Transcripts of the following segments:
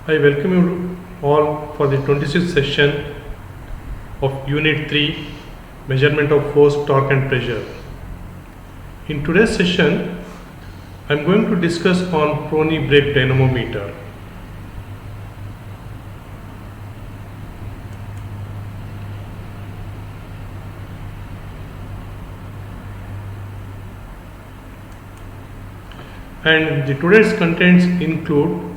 I welcome you all for the 26th session of Unit 3, Measurement of Force, Torque and Pressure. In today's session, I am going to discuss on Prony brake dynamometer. And the today's contents include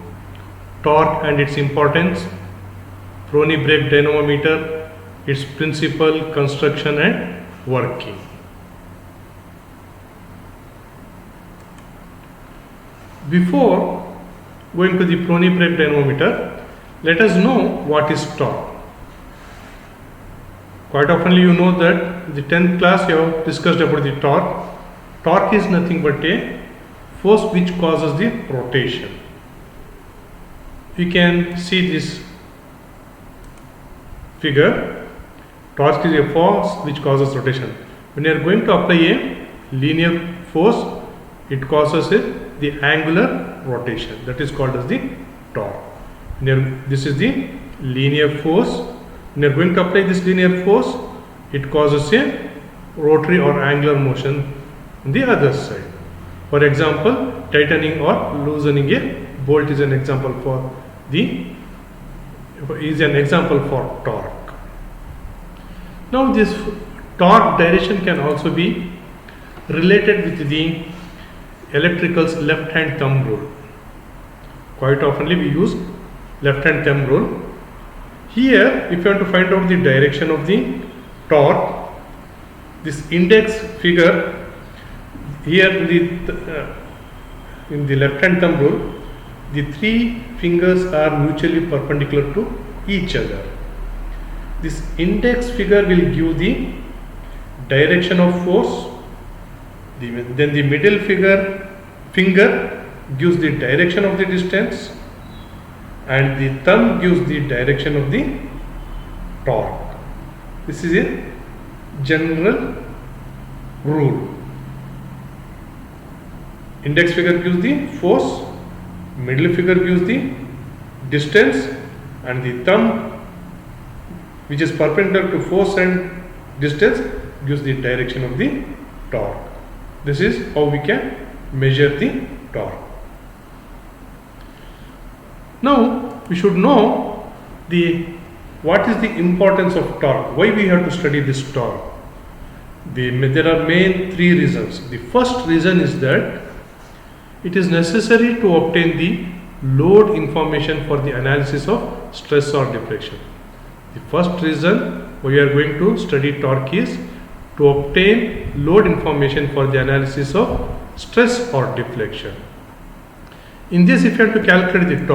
torque and its importance, Prony brake dynamometer, its principle, construction and working. Before going to the Prony brake dynamometer, let us know what is torque. Quite oftenly you know that in the 10th class you have discussed about the torque. Torque is nothing but a force which causes the rotation. You can see this figure. Torque is a force which causes rotation. When you are going to apply a linear force, it causes the angular rotation. That is called as the torque. This is the linear force. When you are going to apply this linear force, it causes a rotary or angular motion on the other side. For example, tightening or loosening a bolt is an example for torque. Now this torque direction can also be related with the electrical's left hand thumb rule. Quite oftenly we use left hand thumb rule. Here, if you want to find out the direction of the torque, this index figure here in the left hand thumb rule, the three fingers are mutually perpendicular to each other. This index figure will give the direction of force. Then the middle finger gives the direction of the distance, and the thumb gives the direction of the torque. This is a general rule. Index figure gives the force, middle figure gives the distance, and the thumb, which is perpendicular to force and distance, gives the direction of the torque. This is how we can measure the torque. Now we should know what is the importance of torque. Why we have to study this torque? There are main three reasons. The first reason is that it is necessary to obtain the load information for the analysis of stress or deflection. The first reason why we are going to study torque is to obtain load information for the analysis of stress or deflection. In this, if you have to calculate the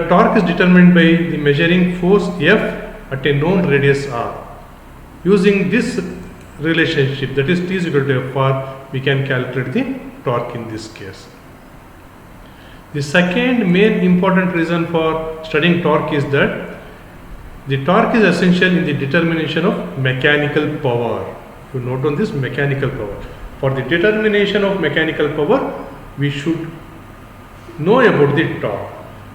torque is determined by the measuring force F at a known radius R. Using this relationship, that is T is equal to Fr, we can calculate the torque in this case. The second main important reason for studying torque is that the torque is essential in the determination of mechanical power. If you note on this, mechanical power. For the determination of mechanical power, we should know about the torque.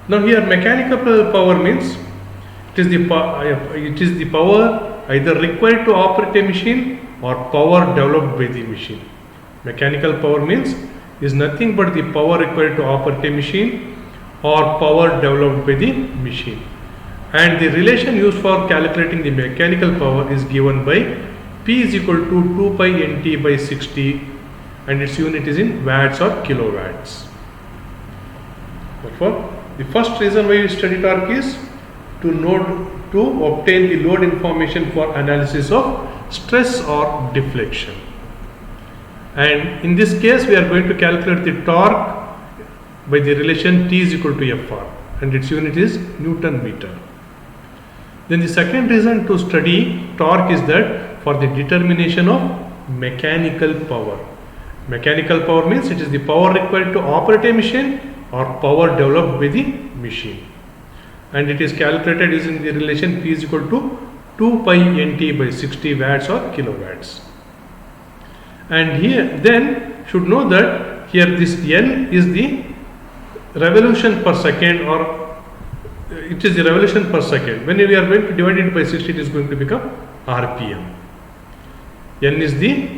Now here mechanical power means it is the power either required to operate a machine or power developed by the machine. Mechanical power means is nothing but the power required to operate a machine or power developed by the machine. And the relation used for calculating the mechanical power is given by P is equal to 2 pi nt by 60, and its unit is in watts or kilowatts. Therefore, the first reason why we study torque is to obtain the load information for analysis of stress or deflection. And in this case, we are going to calculate the torque by the relation T is equal to Fr, and its unit is Newton meter. Then the second reason to study torque is that for the determination of mechanical power. Mechanical power means it is the power required to operate a machine or power developed by the machine. And it is calculated using the relation P is equal to 2 pi nt by 60 watts or kilowatts. And here then should know that here this N is the revolution per second, or it is the revolution per second. When we are going to divide it by 60, it is going to become RPM. N is the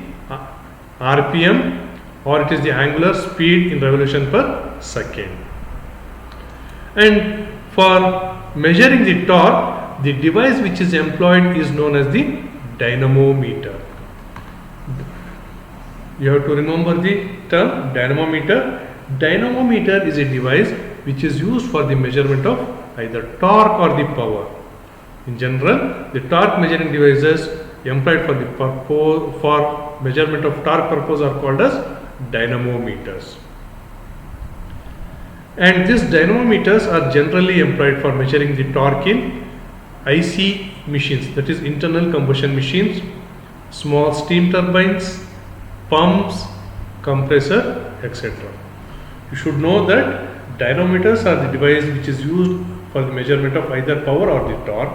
RPM, or it is the angular speed in revolution per second. And for measuring the torque, the device which is employed is known as the dynamometer. You have to remember the term dynamometer. Dynamometer is a device which is used for the measurement of either torque or the power. In general, the torque measuring devices employed for the for measurement of torque purpose are called as dynamometers. And these dynamometers are generally employed for measuring the torque in IC machines, that is internal combustion machines, small steam turbines, pumps, compressor, etc. You should know that dynamometers are the device which is used for the measurement of either power or the torque.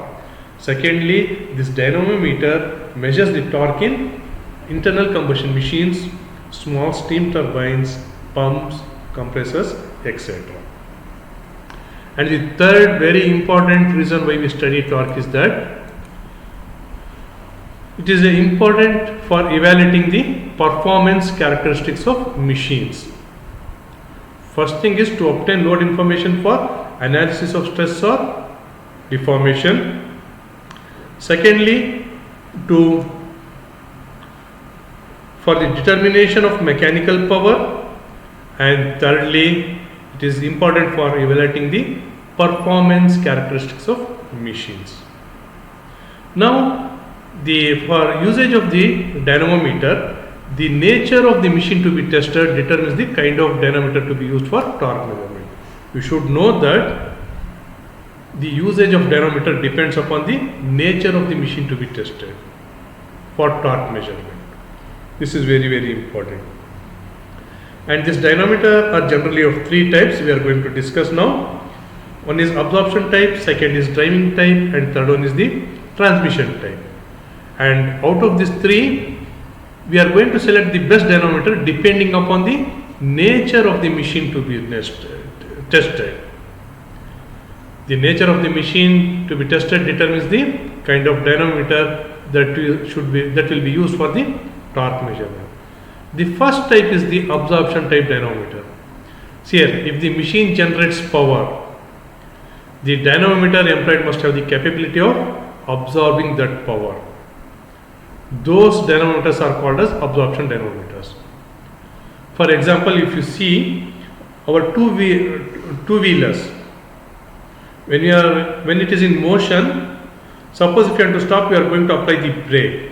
Secondly, this dynamometer measures the torque in internal combustion machines, small steam turbines, pumps, compressors, etc. And the third very important reason why we study torque is that it is important for evaluating the performance characteristics of machines. First thing is to obtain load information for analysis of stress or deformation. Secondly, for the determination of mechanical power. And thirdly, it is important for evaluating the performance characteristics of machines. Now, for usage of the dynamometer, the nature of the machine to be tested determines the kind of dynamometer to be used for torque measurement. You should know that the usage of dynamometer depends upon the nature of the machine to be tested for torque measurement. This is very, very important. And this dynamometer are generally of three types we are going to discuss now. One is absorption type, second is driving type, and third one is the transmission type. And out of these three, we are going to select the best dynamometer depending upon the nature of the machine to be tested. The nature of the machine to be tested determines the kind of dynamometer that will be used for the torque measurement. The first type is the absorption type dynamometer. See here, if the machine generates power, the dynamometer employed must have the capability of absorbing that power. Those dynamometers are called as absorption dynamometers. For example, if you see our two-wheelers, when it is in motion, suppose if you want to stop, you are going to apply the brake.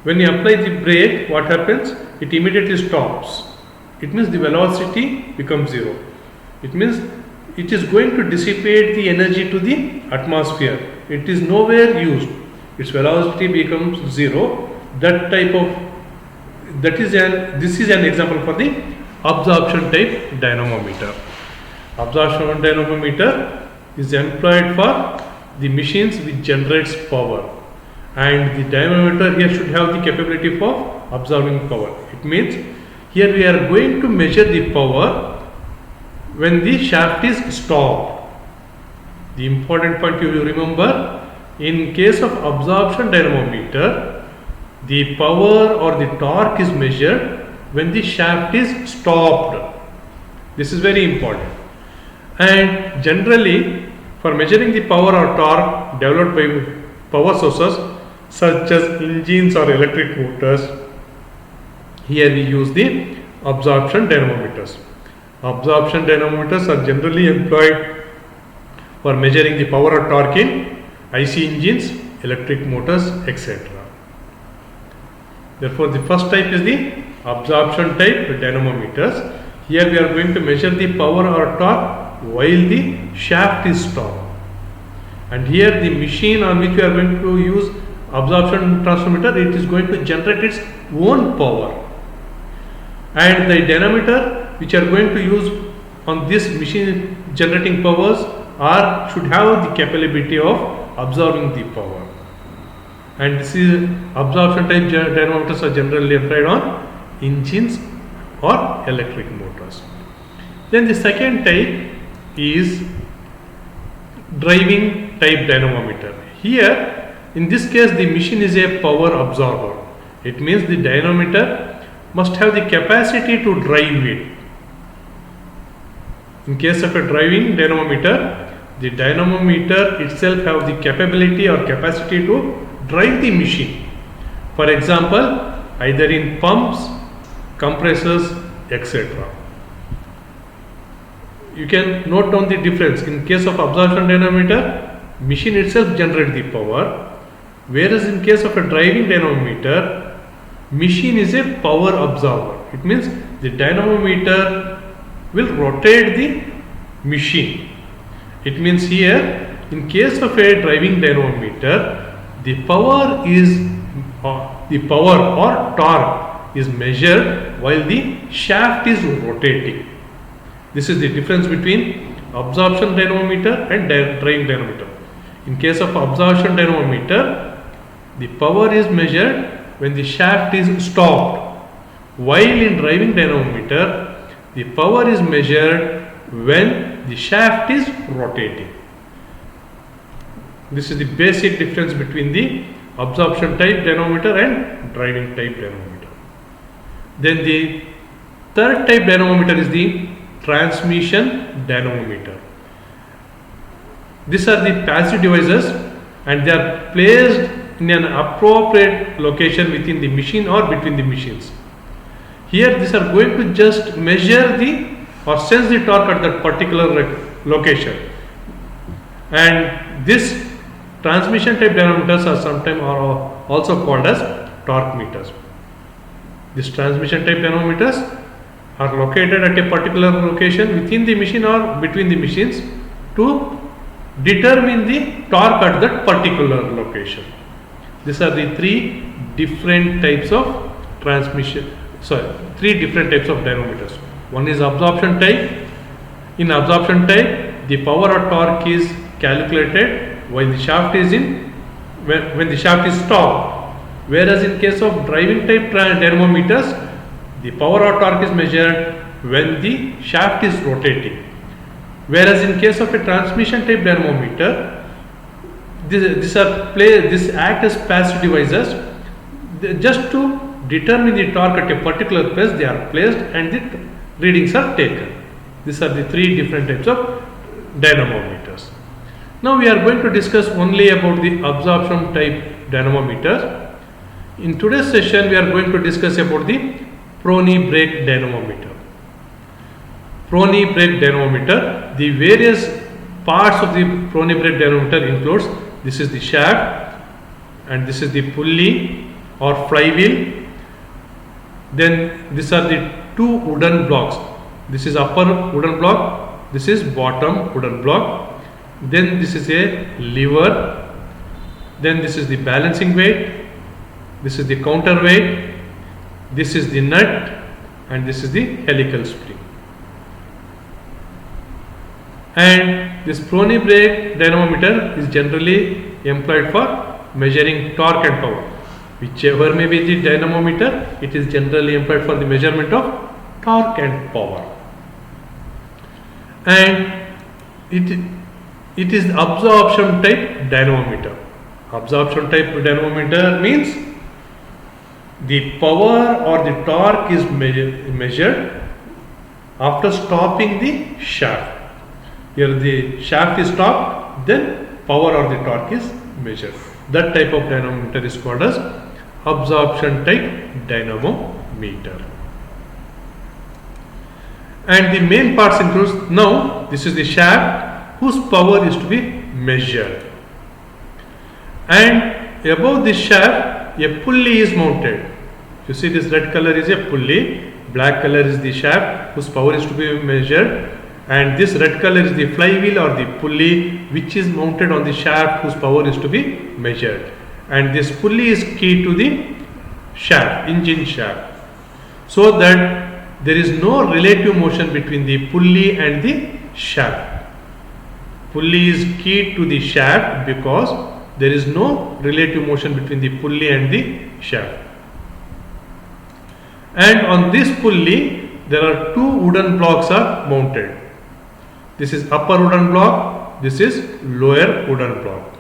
When you apply the brake, what happens? It immediately stops. It means the velocity becomes zero. It means it is going to dissipate the energy to the atmosphere. It is nowhere used. Its velocity becomes zero. This is an example for the absorption type dynamometer. Absorption dynamometer is employed for the machines which generates power. And the dynamometer here should have the capability for absorbing power. It means here we are going to measure the power when the shaft is stopped. The important point you will remember, in case of absorption dynamometer, the power or the torque is measured when the shaft is stopped. This is very important. And generally, for measuring the power or torque developed by power sources such as engines or electric motors, here we use the absorption dynamometers. Absorption dynamometers are generally employed for measuring the power or torque in IC engines, electric motors, etc. Therefore, the first type is the absorption type dynamometers. Here we are going to measure the power or torque while the shaft is stopped. And here the machine on which we are going to use absorption transformer, it is going to generate its own power. And the dynamometer which are going to use on this machine generating powers should have the capability of absorbing the power. And this is absorption type dynamometers are generally employed on engines or electric motors. Then the second type is driving type dynamometer. Here, in this case, the machine is a power absorber. It means the dynamometer must have the capacity to drive it. In case of a driving dynamometer, the dynamometer itself have the capability or capacity to drive the machine. For example, either in pumps, compressors, etc. You can note down the difference. In case of absorption dynamometer, machine itself generates the power, whereas in case of a driving dynamometer, machine is a power absorber. It means the dynamometer will rotate the machine. It means here, in case of a driving dynamometer, the power or torque is measured while the shaft is rotating. This is the difference between absorption dynamometer and driving dynamometer. In case of absorption dynamometer, the power is measured when the shaft is stopped, while in driving dynamometer, the power is measured when the shaft is rotating. This is the basic difference between the absorption type dynamometer and driving type dynamometer. Then the third type dynamometer is the transmission dynamometer. These are the passive devices and they are placed in an appropriate location within the machine or between the machines. Here these are going to just measure or sense the torque at that particular location. And this transmission type dynamometers are sometimes also called as torque meters. These transmission type dynamometers are located at a particular location within the machine or between the machines to determine the torque at that particular location. These are the three different types of three different types of dynamometers. One is absorption type. In absorption type, the power or torque is calculated while the shaft is when the shaft is stopped. Whereas in case of driving type dynamometers, the power or torque is measured when the shaft is rotating. Whereas in case of a transmission type dynamometer, these act as passive devices. Just to determine the torque at a particular place, they are placed and the readings are taken. These are the three different types of dynamometers. Now we are going to discuss only about the absorption type dynamometers. In today's session, we are going to discuss about the Prony brake dynamometer. Prony brake dynamometer, the various parts of the Prony brake dynamometer includes, this is the shaft and this is the pulley or flywheel. Then these are the two wooden blocks. This is upper wooden block, this is bottom wooden block. Then this is a lever. Then this is the balancing weight. This is the counterweight. This is the nut and this is the helical spring. And this Prony brake dynamometer is generally employed for measuring torque and power. Whichever may be the dynamometer, it is generally employed for the measurement of torque and power. And it is absorption type dynamometer. Absorption type dynamometer means the power or the torque is measured after stopping the shaft. Here the shaft is stopped, then power or the torque is measured. That type of dynamometer is called as absorption type dynamometer. And the main parts includes, now this is the shaft whose power is to be measured. And above this shaft, a pulley is mounted. You see this red color is a pulley, black color is the shaft whose power is to be measured, and this red color is the flywheel or the pulley which is mounted on the shaft whose power is to be measured. And this pulley is key to the shaft, engine shaft, so that there is no relative motion between the pulley and the shaft. Pulley is key to the shaft because there is no relative motion between the pulley and the shaft. And on this pulley there are two wooden blocks are mounted. This is upper wooden block, this is lower wooden block.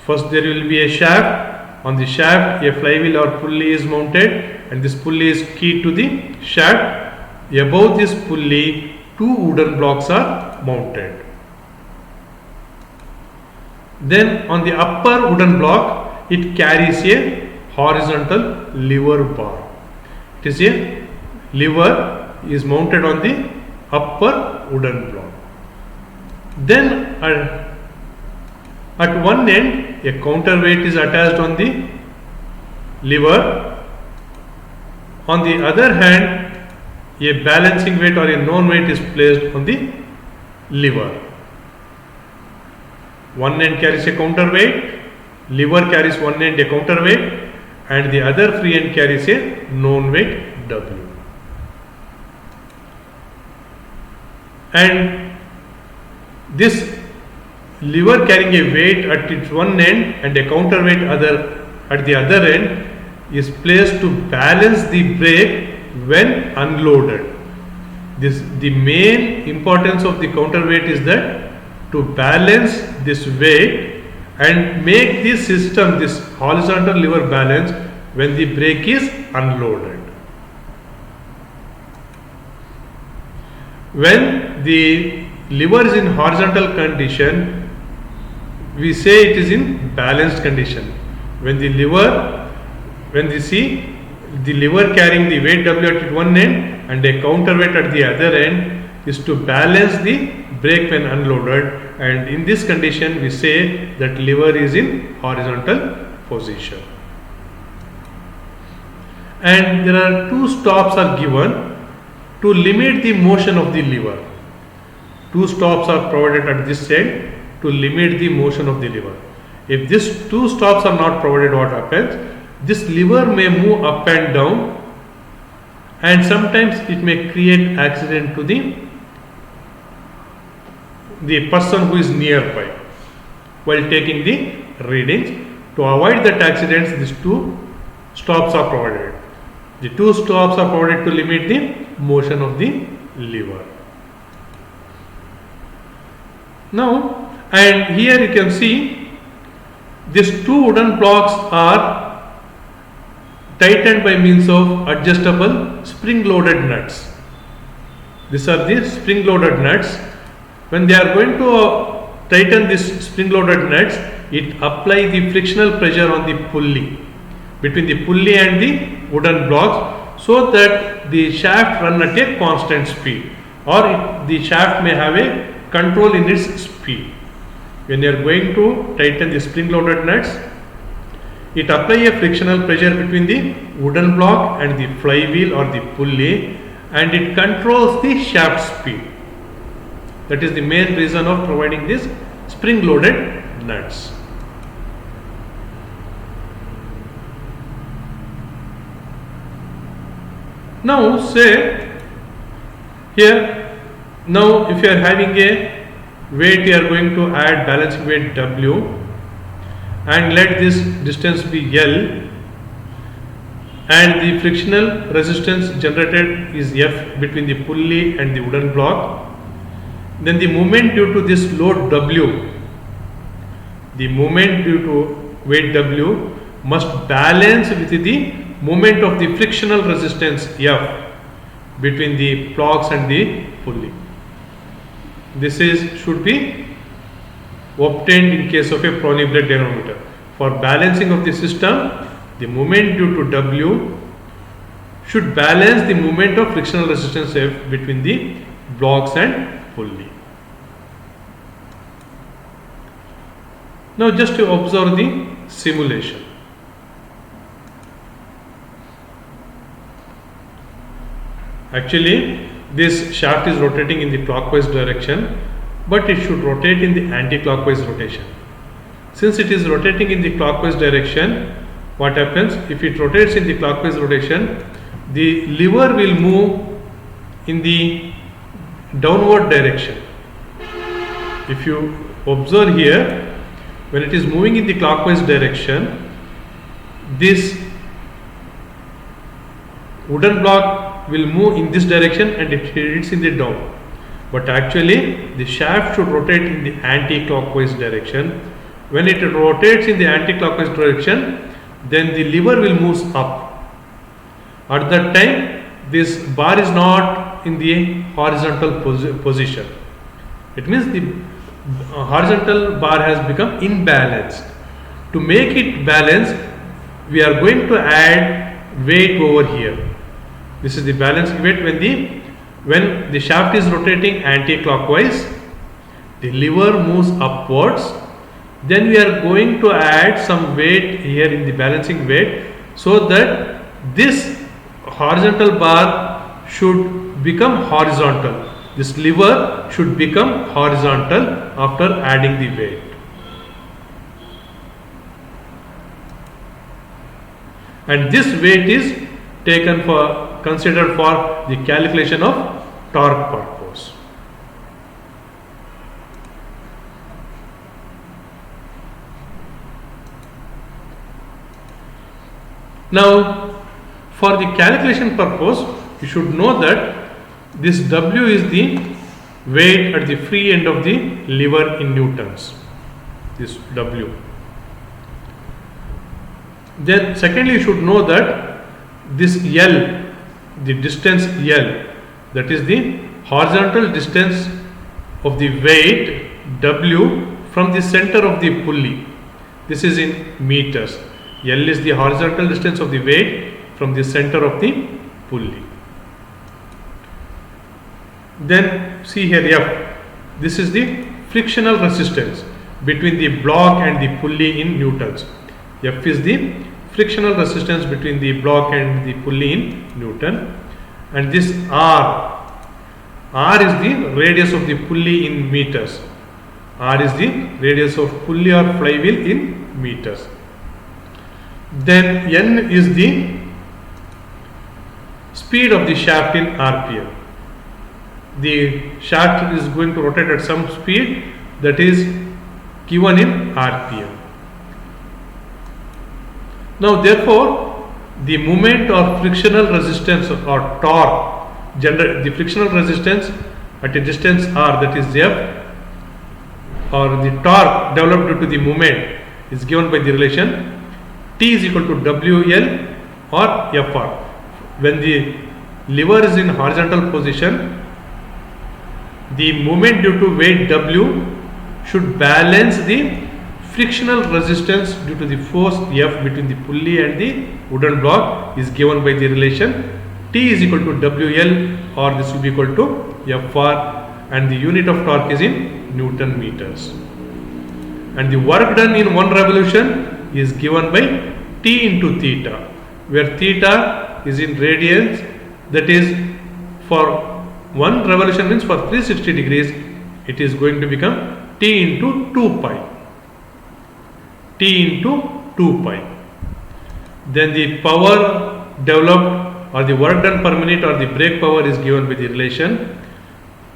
First there will be a shaft. On the shaft a flywheel or pulley is mounted, and this pulley is keyed to the shaft. Above this pulley two wooden blocks are mounted. Then on the upper wooden block it carries a horizontal lever bar. It is a lever is mounted on the upper wooden block. Then at one end a counterweight is attached on the lever. On the other hand, a balancing weight or a known weight is placed on the lever. One end carries a counterweight, lever carries one end a counterweight, and the other free end carries a known weight W. And this lever carrying a weight at its one end and a counterweight at the other end is placed to balance the brake when unloaded. The main importance of the counterweight is that to balance this weight and make this system, this horizontal lever balance when the brake is unloaded. When the lever is in horizontal condition, we say it is in balanced condition. When the lever carrying the weight W at one end and a counterweight at the other end is to balance the brake when unloaded, and in this condition we say that lever is in horizontal position. And there are two stops are given to limit the motion of the lever. Two stops are provided at this end to limit the motion of the lever. If these two stops are not provided, what happens? This lever may move up and down, and sometimes it may create accident to the person who is nearby while taking the readings. To avoid that accidents, these two stops are provided. The two stops are provided to limit the motion of the lever. Now, and here you can see these two wooden blocks are tightened by means of adjustable spring loaded nuts. These are the spring loaded nuts. When they are going to tighten this spring loaded nuts, it apply the frictional pressure on the pulley, between the pulley and the wooden blocks, so that the shaft run at a constant speed, or the shaft may have a control in its speed. When you are going to tighten the spring loaded nuts, it apply a frictional pressure between the wooden block and the flywheel or the pulley, and it controls the shaft speed. That is the main reason of providing this spring loaded nuts. Now say here, now if you are having a weight, you are going to add balancing weight W, and let this distance be L, and the frictional resistance generated is F between the pulley and the wooden block. Then the moment due to this load W, the moment due to weight W must balance with the moment of the frictional resistance F between the blocks and the pulley. This should be obtained in case of a Prony-Blade dynamometer. For balancing of the system, the moment due to W should balance the moment of frictional resistance F between the blocks and pulley. Now just to observe the simulation. Actually, this shaft is rotating in the clockwise direction, but it should rotate in the anti-clockwise rotation. Since it is rotating in the clockwise direction, what happens? If it rotates in the clockwise rotation, the lever will move in the downward direction. If you observe here, when it is moving in the clockwise direction, this wooden block will move in this direction and it hits in the down. But actually the shaft should rotate in the anti-clockwise direction. When it rotates in the anti-clockwise direction, then the lever will move up. At that time, this bar is not in the horizontal position. It means the horizontal bar has become imbalanced. To make it balanced, we are going to add weight over here. This is the balancing weight. When the shaft is rotating anti-clockwise, the lever moves upwards. Then we are going to add some weight here in the balancing weight, so that this horizontal bar should become horizontal. This lever should become horizontal after adding the weight. And this weight is considered for the calculation of torque purpose. Now, for the calculation purpose, you should know that this W is the weight at the free end of the lever in newtons. This W. Then secondly, you should know that this L, the distance L, that is the horizontal distance of the weight W from the center of the pulley. This is in meters. L is the horizontal distance of the weight from the center of the pulley. Then see here F. This is the frictional resistance between the block and the pulley in newtons. F is the frictional resistance between the block and the pulley in Newton. And this R is the radius of the pulley in meters. R is the radius of pulley or flywheel in meters. Then N is the speed of the shaft in RPM. The shaft is going to rotate at some speed that is given in RPM. Now therefore, the moment or frictional resistance or torque, the frictional resistance at a distance r, that is F, or the torque developed due to the moment is given by the relation T is equal to WL or Fr. When the lever is in horizontal position, the moment due to weight W should balance the frictional resistance due to the force F between the pulley and the wooden block is given by the relation T is equal to WL, or this will be equal to Fr, and the unit of torque is in Newton meters. And the work done in one revolution is given by T into theta, where theta is in radians, that is for one revolution means for 360 degrees it is going to become T into 2 pi. T into 2 pi. Then the power developed or the work done per minute or the brake power is given by the relation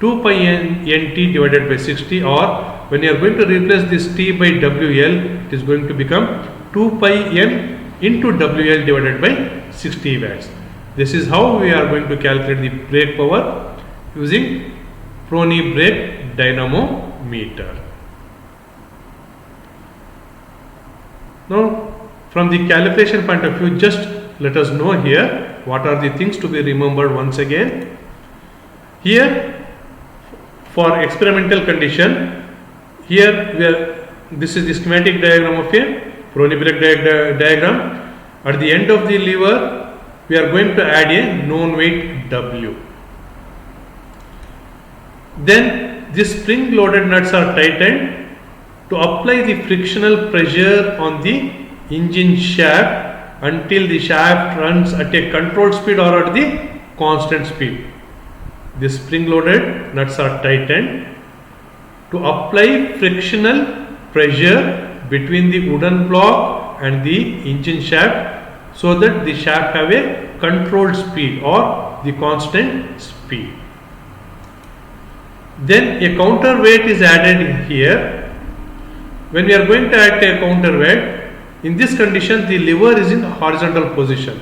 2 pi nt divided by 60, or when you are going to replace this T by WL, it is going to become 2 pi n into WL divided by 60 watts. This is how we are going to calculate the brake power using Prony brake dynamometer. Now, from the calculation point of view, just let us know here what are the things to be remembered once again. Here, for experimental condition, here this is the schematic diagram of a Prony brake diagram. At the end of the lever, we are going to add a known weight W. Then these spring loaded nuts are tightened to apply the frictional pressure on the engine shaft until the shaft runs at a controlled speed or at the constant speed. The spring loaded nuts are tightened to apply frictional pressure between the wooden block and the engine shaft, so that the shaft have a controlled speed or the constant speed. Then a counterweight is added here. When we are going to add a counterweight, in this condition the lever is in horizontal position.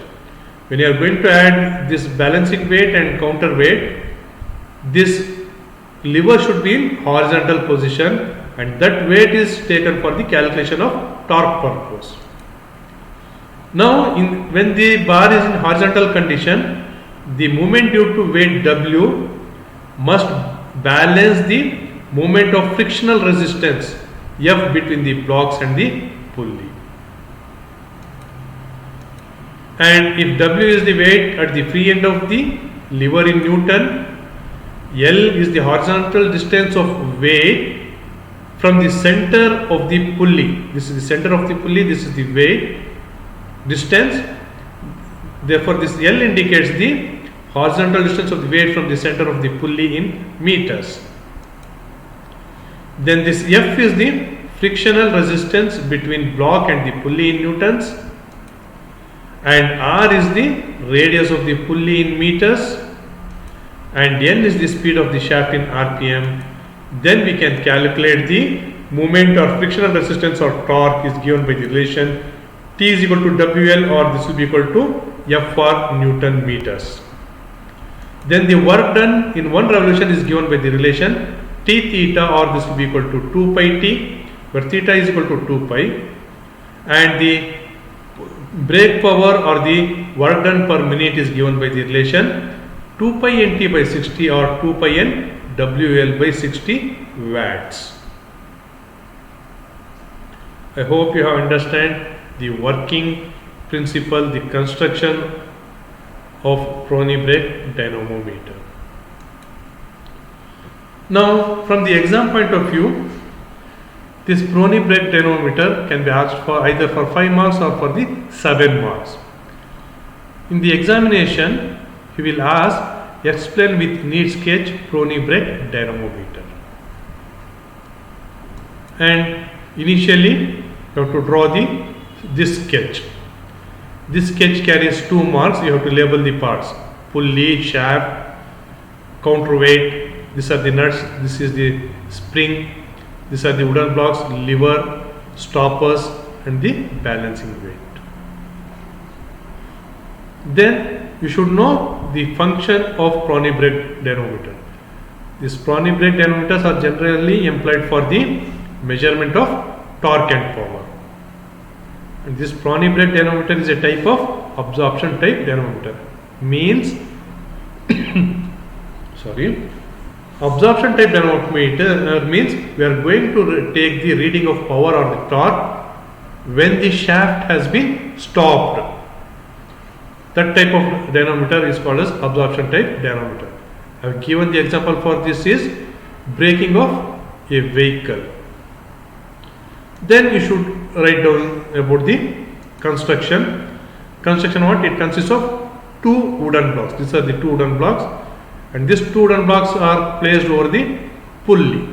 When you are going to add this balancing weight and counterweight, this lever should be in horizontal position, and that weight is taken for the calculation of torque purpose. Now, when the bar is in horizontal condition, the moment due to weight W must balance the moment of frictional resistance F between the blocks and the pulley. And if W is the weight at the free end of the lever in Newton, L is the horizontal distance of weight from the center of the pulley. This is the center of the pulley, this is the weight distance. Therefore, this L indicates the horizontal distance of the weight from the center of the pulley in meters. Then this F is the frictional resistance between block and the pulley in newtons, and R is the radius of the pulley in meters, and N is the speed of the shaft in RPM. Then we can calculate the moment or frictional resistance or torque is given by the relation T is equal to WL, or this will be equal to F for Newton meters. Then the work done in one revolution is given by the relation T theta, or this will be equal to 2 pi T, where theta is equal to 2 pi, and the brake power or the work done per minute is given by the relation 2 pi NT by 60, or 2 pi N WL by 60 watts. I hope you have understand the working principle, the construction of Prony brake dynamometer. Now, from the exam point of view, this Prony brake dynamometer can be asked for either for 5 marks or for the 7 marks. In the examination, he will ask, explain with neat sketch Prony brake dynamometer. And initially, you have to draw this sketch. This sketch carries 2 marks. You have to label the parts: pulley, shaft, counterweight. These are the nuts. This is the spring. These are the wooden blocks, lever, stoppers, and the balancing weight. Then you should know the function of Prony brake dynamometer. These Prony brake dynamometers are generally employed for the measurement of torque and power. And this Prony brake dynamometer is a type of absorption type dynamometer. Means absorption type dynamometer means we are going to take the reading of power or the torque when the shaft has been stopped. That type of dynamometer is called as absorption type dynamometer. I have given the example for this is braking of a vehicle. Then you should write down about the construction. Construction what? It consists of 2 wooden blocks. These are the 2 wooden blocks, and these 2 wooden blocks are placed over the pulley,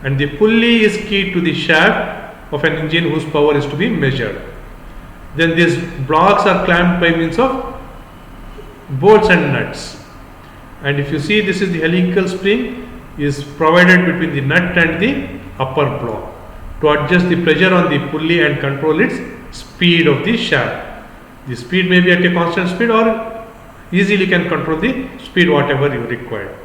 and the pulley is key to the shaft of an engine whose power is to be measured. Then these blocks are clamped by means of bolts and nuts, and if you see, this is the helical spring is provided between the nut and the upper block to adjust the pressure on the pulley and control its speed of the shaft. The speed may be at a constant speed, or easily can control the speed whatever you require.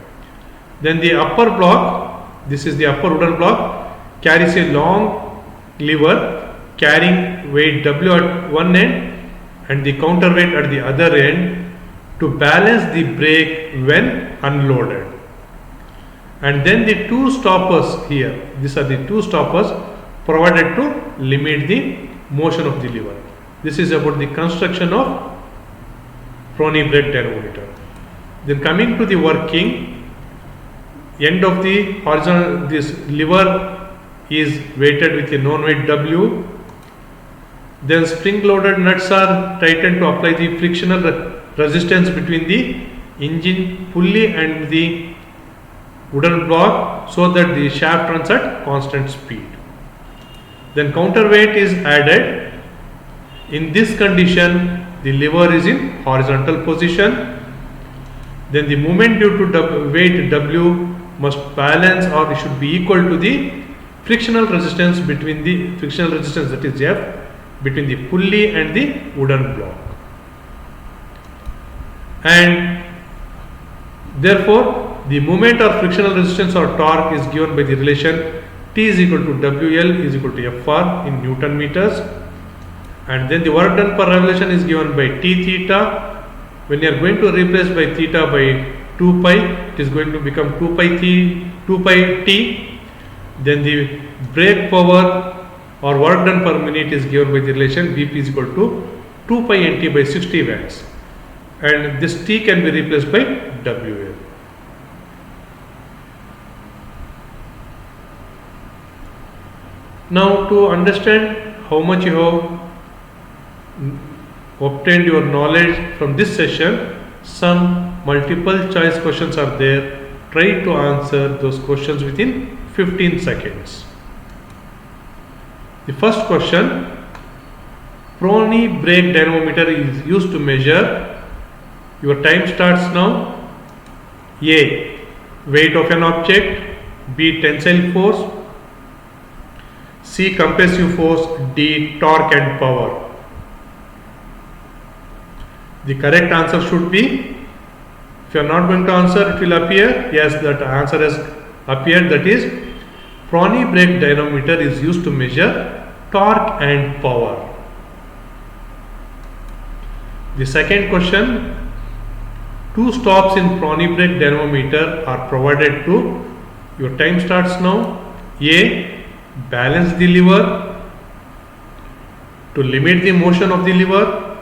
Then the upper block, this is the upper wooden block, carries a long lever carrying weight W at one end and the counterweight at the other end to balance the brake when unloaded. And then the 2 stoppers here, these are the 2 stoppers provided to limit the motion of the lever. This is about the construction of Prony brake dynamometer. Then coming to the working, end of the horizontal, this lever is weighted with a known weight W. Then spring loaded nuts are tightened to apply the frictional resistance between the engine pulley and the wooden block so that the shaft runs at constant speed. Then counterweight is added. In this condition, the lever is in horizontal position. Then the moment due to weight W must balance, or it should be equal to the frictional resistance between the frictional resistance, that is F, between the pulley and the wooden block. and therefore the moment or frictional resistance or torque is given by the relation T is equal to WL is equal to Fr in Newton meters, and then the work done per revolution is given by T theta. When you are going to replace by theta by 2 pi, it is going to become 2 pi T. Then the brake power or work done per minute is given by the relation Vp is equal to 2 pi Nt by 60 watts, and this T can be replaced by WL. Now, to understand how much you have obtained your knowledge from this session, some multiple choice questions are there. Try to answer those questions within 15 seconds. The first question: Prony brake dynamometer is used to measure. Your time starts now. A. Weight of an object. B. Tensile force. C. Compressive force. D. Torque and power. The correct answer should be, if you are not going to answer, it will appear, yes, that answer has appeared, that is, Prony brake dynamometer is used to measure torque and power. The second question: two stops in Prony brake dynamometer are provided to. Your time starts now. A. Balance the lever. To limit the motion of the lever.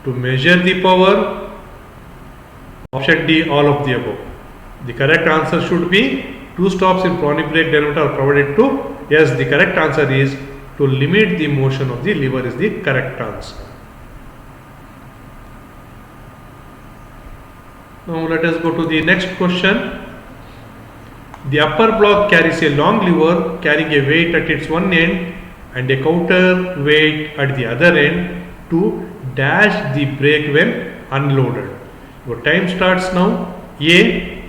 To measure the power. Option D, all of the above. The correct answer should be, two stops in Prony brake dynamometer are provided to. Yes, the correct answer is to limit the motion of the lever is the correct answer. Now let us go to the next question. The upper block carries a long lever carrying a weight at its one end and a counter weight at the other end to dash the brake when unloaded. Your time starts now. A.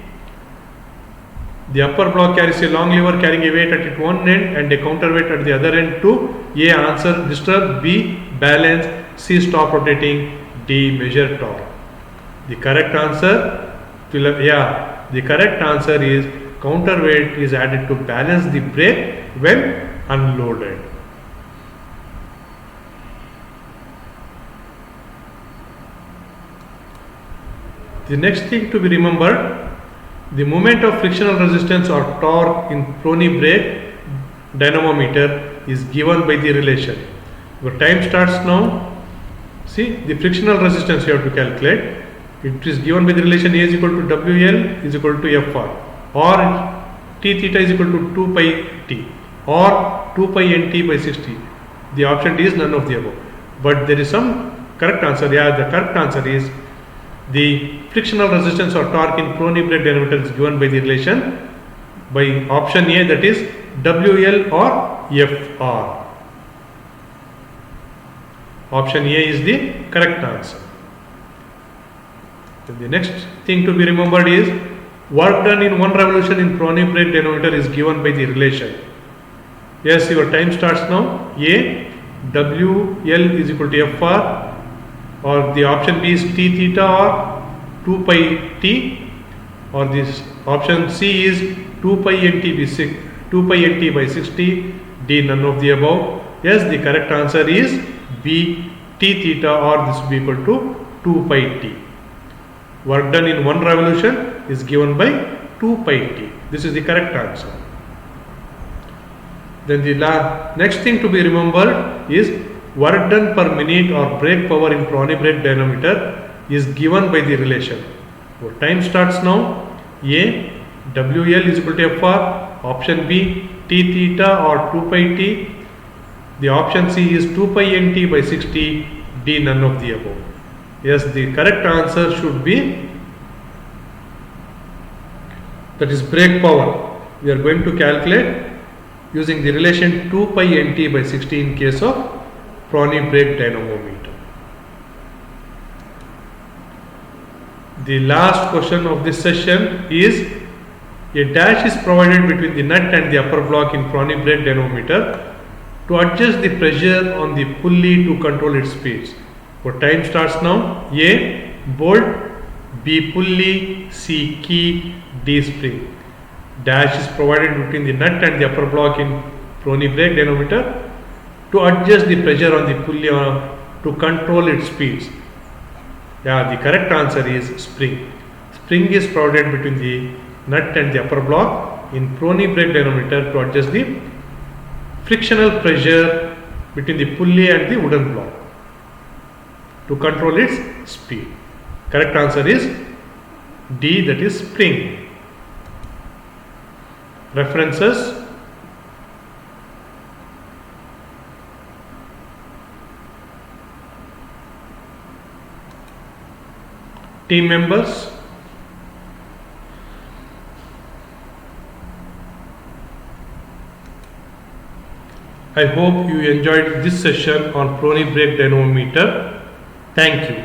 The upper block carries a long lever carrying a weight at its one end and a counterweight at the other end to. A. Answer disturb. B. Balance. C. Stop rotating. D. Measure torque. The correct answer the correct answer is counterweight is added to balance the brake when unloaded. The next thing to be remembered, the moment of frictional resistance or torque in Prony brake dynamometer is given by the relation. Your time starts now. See, the frictional resistance you have to calculate. It is given by the relation A is equal to WL is equal to Fr, or T theta is equal to 2 pi T, or 2 pi Nt by 60. The option D is none of the above. But there is some correct answer. Yeah, the correct answer is the frictional resistance or torque in Prony brake dynamometer is given by the relation by option A, that is WL or Fr. Option A is the correct answer. The next thing to be remembered is work done in one revolution in Prony brake dynamometer is given by the relation. Yes, your time starts now. A. WL is equal to Fr, or the option B is T theta or 2 pi T, or this option C is 2 pi Nt by 60. D, none of the above. Yes, the correct answer is B, T theta, or this will be equal to 2 pi T. Work done in one revolution is given by 2 pi T. This is the correct answer. Then the next thing to be remembered is work done per minute or brake power in Prony brake dynamometer is given by the relation. So time starts now. A. WL is equal to Fr. Option B, T theta or 2 pi T. The option C is 2 pi Nt by 60. D, none of the above. Yes, the correct answer should be, that is brake power. We are going to calculate using the relation 2 pi Nt by 60 in case of Prony brake dynamometer. The last question of this session is, a dash is provided between the nut and the upper block in Prony brake dynamometer to adjust the pressure on the pulley to control its speeds. Our time starts now. A. bolt, B pulley, C key, D spring. Dash is provided between the nut and the upper block in Prony brake dynamometer to adjust the pressure on the pulley to control its speeds. Yeah, the correct answer is spring. Spring is provided between the nut and the upper block in Prony brake dynamometer to adjust the frictional pressure between the pulley and the wooden block to control its speed. Correct answer is D, that is spring. References: team members, I hope you enjoyed this session on Prony brake dynamometer. Thank you.